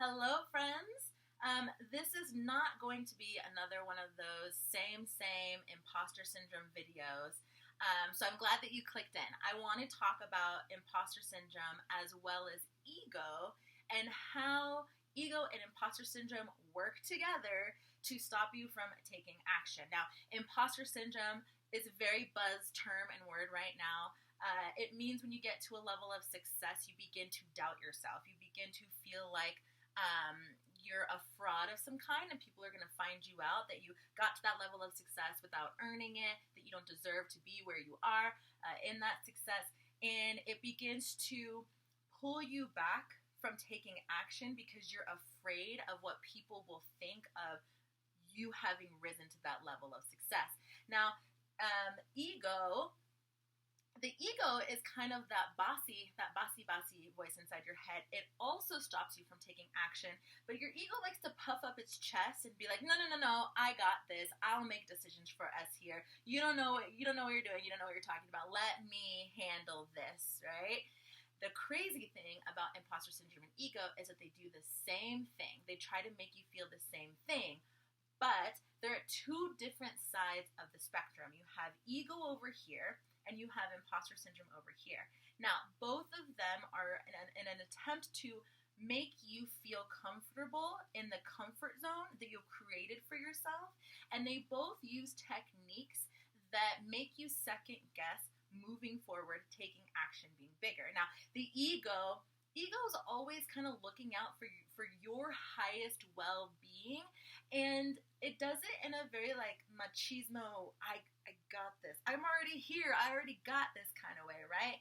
Hello, friends. This is not going to be another one of those same imposter syndrome videos. So I'm glad that you clicked in. I want to talk about imposter syndrome as well as ego and how ego and imposter syndrome work together to stop you from taking action. Now, imposter syndrome is a very buzz term and word right now. It means when you get to a level of success, you begin to doubt yourself. You begin to feel like you're a fraud of some kind and people are going to find you out, that you got to that level of success without earning it, that you don't deserve to be where you are in that success. And it begins to pull you back from taking action because you're afraid of what people will think of you having risen to that level of success. Now, the ego is kind of that bossy voice inside your head. It also stops you from taking action, but your ego likes to puff up its chest and be like, no, I got this. I'll make decisions for us here. You don't know what you're doing. You don't know what you're talking about. Let me handle this, right? The crazy thing about imposter syndrome and ego is that they do the same thing. They try to make you feel the same thing, but there are two different sides of the spectrum. You have ego over here, and you have imposter syndrome over here. Now, both of them are in an attempt to make you feel comfortable in the comfort zone that you've created for yourself, and they both use techniques that make you second guess moving forward, taking action, being bigger. Now, the ego is always kind of looking out for your highest well-being, and it does it in a very like machismo, I got this, I'm already here, I already got this kind of way, right?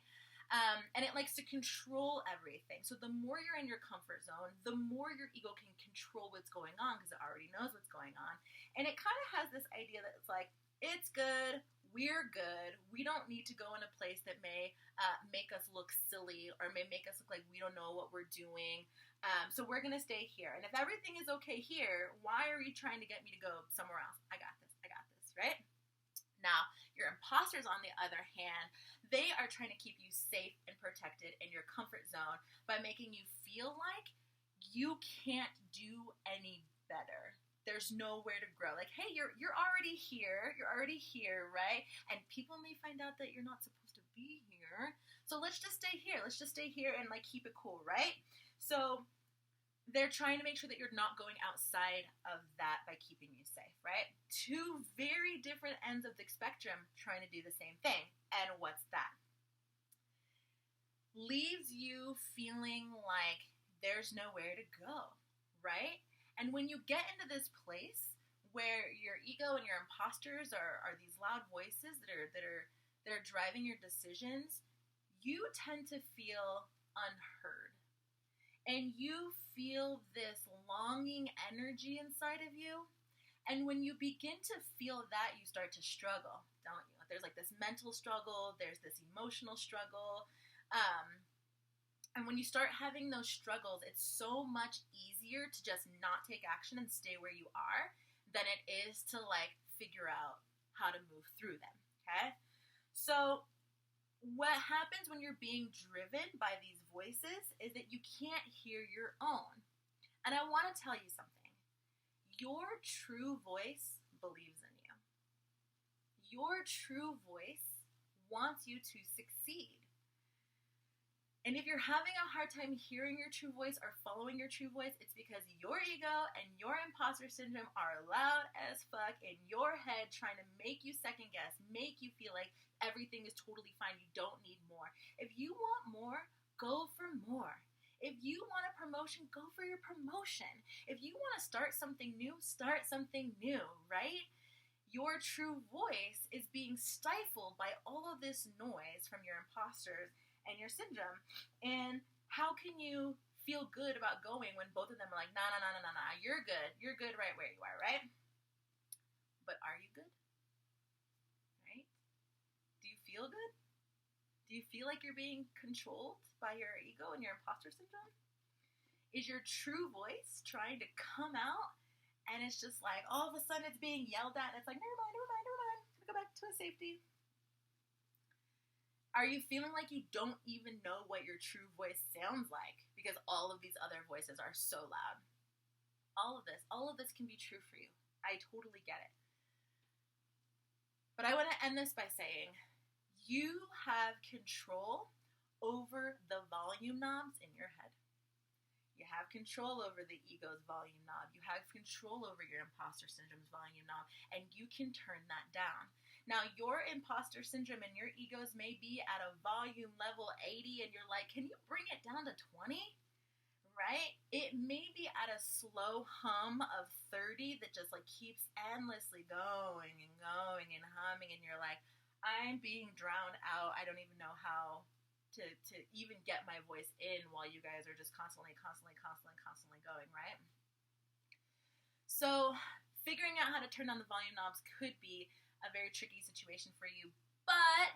And it likes to control everything. So the more you're in your comfort zone, the more your ego can control what's going on because it already knows what's going on. And it kind of has this idea that it's like, it's good, we're good, we don't need to go in a place that may make us look silly or may make us look like we don't know what we're doing. So we're going to stay here. And if everything is okay here, why are you trying to get me to go somewhere else? I got this, right? Now, your imposters, on the other hand, they are trying to keep you safe and protected in your comfort zone by making you feel like you can't do any better. There's nowhere to grow. Like, hey, you're already here. You're already here, right? And people may find out that you're not supposed to be here. So let's just stay here. Let's just stay here and like keep it cool, right? So they're trying to make sure that you're not going outside of that by keeping you safe, right? Two very different ends of the spectrum trying to do the same thing. And what's that? Leaves you feeling like there's nowhere to go, right? And when you get into this place where your ego and your imposters are these loud voices that are driving your decisions, you tend to feel unheard. And you feel this longing energy inside of you. And when you begin to feel that, you start to struggle, don't you? There's like this mental struggle. There's this emotional struggle. And when you start having those struggles, it's so much easier to just not take action and stay where you are than it is to like figure out how to move through them, okay? So what happens when you're being driven by these voices is that you can't hear your own. And I want to tell you something. Your true voice believes in you. Your true voice wants you to succeed. And if you're having a hard time hearing your true voice or following your true voice, it's because your ego and your imposter syndrome are loud as fuck in your head trying to make you second guess, make you feel like everything is totally fine, you don't need more. If you want more, go for more. If you want a promotion, go for your promotion. If you want to start something new, right? Your true voice is being stifled by all of this noise from your imposters and your syndrome. And how can you feel good about going when both of them are like, nah, you're good right where you are, right? But are you good? Right? Do you feel good? Do you feel like you're being controlled by your ego and your imposter syndrome? Is your true voice trying to come out and it's just like all of a sudden it's being yelled at and it's like, never mind, go back to a safety? Are you feeling like you don't even know what your true voice sounds like because all of these other voices are so loud. All of this can be true for you. I totally get it. But I want to end this by saying you have control over the volume knobs in your head. You have control over the ego's volume knob. You have control over your imposter syndrome's volume knob, and you can turn that down. Now, your imposter syndrome and your egos may be at a volume level 80, and you're like, can you bring it down to 20? Right? It may be at a slow hum of 30 that just like keeps endlessly going and going and humming, and you're like, I'm being drowned out. I don't even know how to even get my voice in while you guys are just constantly going, right? So figuring out how to turn down the volume knobs could be a very tricky situation for you, but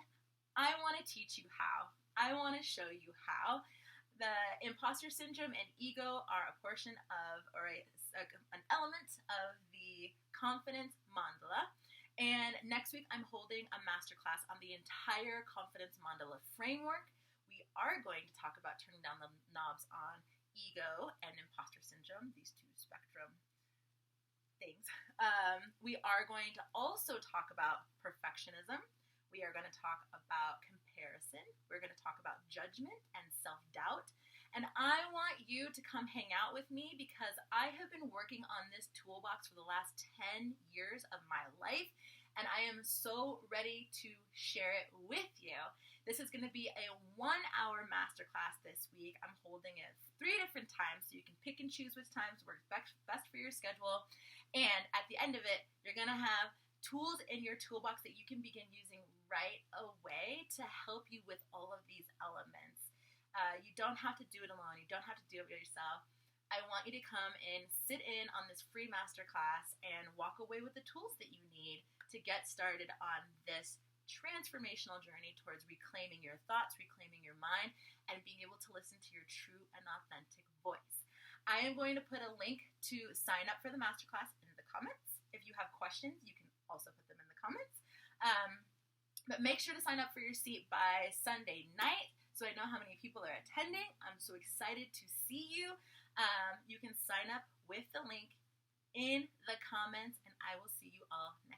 I want to teach you how. I want to show you how. The imposter syndrome and ego are a portion of, or an element of the Confidence Mandala. And next week, I'm holding a masterclass on the entire Confidence Mandala framework. We are going to talk about turning down the knobs on ego and imposter syndrome, these two spectrum things. We are going to also talk about perfectionism. We are going to talk about comparison. We're going to talk about judgment and self-doubt. And I want you to come hang out with me because I have been working on this toolbox for the last 10 years of my life, and I am so ready to share it with you. This is going to be a 1-hour masterclass this week. I'm holding it 3 different times, so you can pick and choose which times work best for your schedule. And at the end of it, you're going to have tools in your toolbox that you can begin using right away to help you with all of these elements. You don't have to do it alone. You don't have to do it yourself. I want you to come and sit in on this free masterclass and walk away with the tools that you need to get started on this transformational journey towards reclaiming your thoughts, reclaiming your mind, and being able to listen to your true and authentic voice. I am going to put a link to sign up for the masterclass in the comments. If you have questions, you can also put them in the comments. But make sure to sign up for your seat by Sunday night so I know how many people are attending. I'm so excited to see you. You can sign up with the link in the comments, and I will see you all next